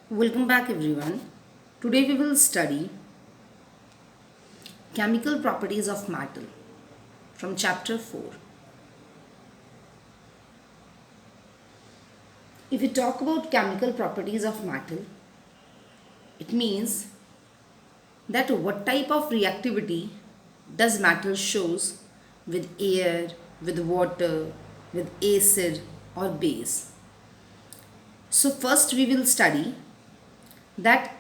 Welcome back everyone. Today we will study chemical properties of metal from chapter 4. If we talk about chemical properties of metal, it means that what type of reactivity does metal shows with air, with water, with acid or base. So first we will study that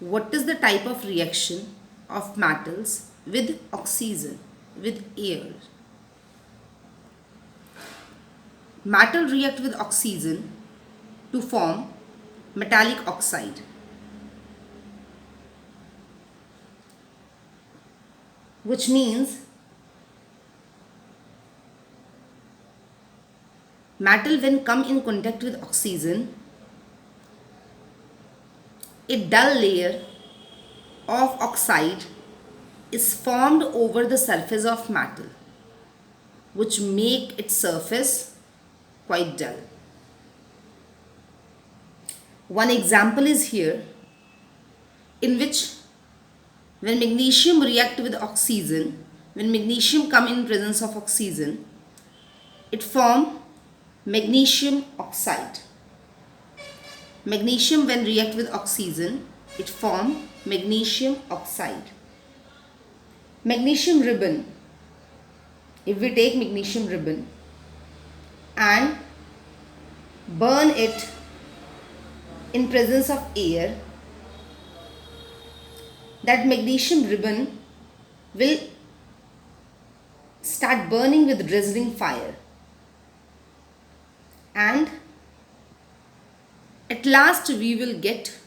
what is the type of reaction of metals with oxygen, with air. Metal react with oxygen to form metallic oxide. Which means metal when come in contact with oxygen, a dull layer of oxide is formed over the surface of metal, which make its surface quite dull. One example is here, in which when magnesium react with oxygen, when magnesium come in presence of oxygen, it form magnesium oxide. Magnesium when react with oxygen, it form magnesium oxide. Magnesium ribbon, if we take magnesium ribbon and burn it in presence of air, that magnesium ribbon will start burning with dazzling fire, and at last we will get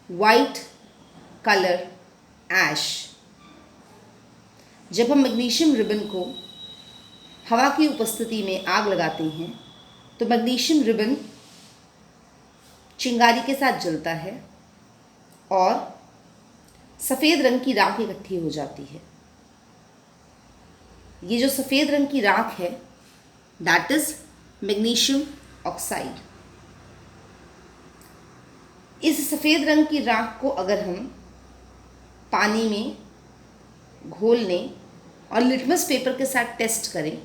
white color ash. जब हम magnesium ribbon को हवा की उपस्थिति में आग लगाते हैं तो मैग्नीशियम रिबन चिंगारी के साथ जलता है और सफ़ेद रंग की राख इकट्ठी हो जाती है. ये जो सफ़ेद रंग की राख है, दैट इज मैग्नीशियम ऑक्साइड. इस सफ़ेद रंग की राख को अगर हम पानी में घोल लें और लिटमस पेपर के साथ टेस्ट करें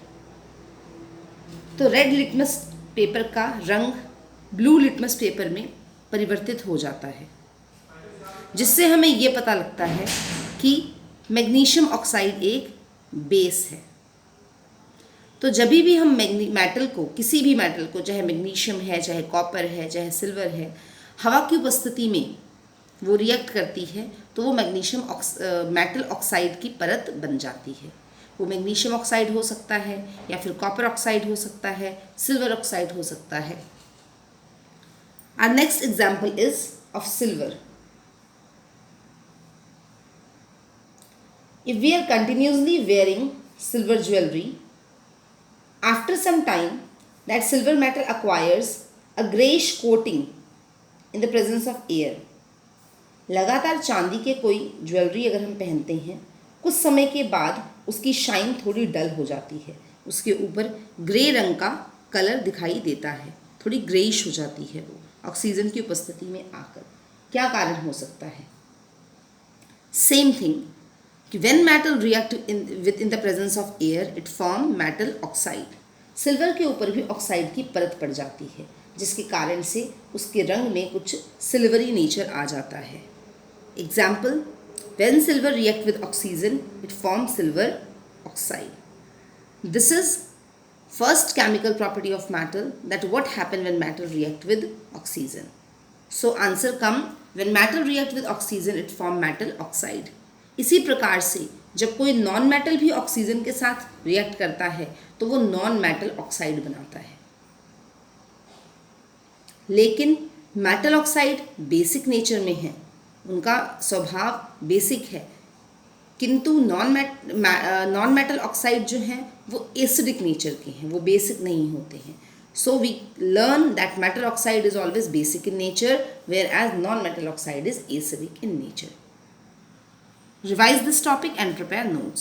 तो रेड लिटमस पेपर का रंग ब्लू लिटमस पेपर में परिवर्तित हो जाता है, जिससे हमें ये पता लगता है कि मैग्नीशियम ऑक्साइड एक बेस है. तो जब भी हम मेटल को, किसी भी मेटल को, चाहे मैग्नीशियम है, चाहे कॉपर है, चाहे सिल्वर है, हवा की उपस्थिति में वो रिएक्ट करती है तो वो मैग्नीशियम मेटल ऑक्साइड की परत बन जाती है. वो मैग्नीशियम ऑक्साइड हो सकता है या फिर कॉपर ऑक्साइड हो सकता है, सिल्वर ऑक्साइड हो सकता है. Our next example is of silver. If we are continuously wearing silver jewelry, after some time that silver metal acquires a grayish coating in the presence of air. लगातार चांदी के कोई ज्वेलरी अगर हम पहनते हैं, कुछ समय के बाद उसकी शाइन थोड़ी डल हो जाती है, उसके ऊपर ग्रे रंग का कलर दिखाई देता है, थोड़ी ग्रेइश हो जाती है वो ऑक्सीजन की उपस्थिति में आकर. क्या कारण हो सकता है? सेम थिंग कि when metal react in the presence of air it form metal oxide. Silver के ऊपर भी ऑक्साइड की परत पड़ जाती है, जिसके कारण से उसके रंग में कुछ सिल्वरी नेचर आ जाता है. Example, when silver react with oxygen it form silver oxide. This is first chemical property of metal, that what happen when metal react with oxygen. So answer come, when metal react with oxygen it form metal oxide. इसी प्रकार से जब कोई non metal भी oxygen के साथ react करता है तो वो नॉन मेटल ऑक्साइड बनाता है. Metal metal oxide basic nature में है, उनका स्वभाव बेसिक है, किंतु नॉन मेटल ऑक्साइड जो हैं वो एसिडिक नेचर के हैं, वो बेसिक नहीं होते हैं. So we learn that metal oxide is always basic in nature, whereas non metal oxide is acidic in nature. Revise this topic and prepare notes.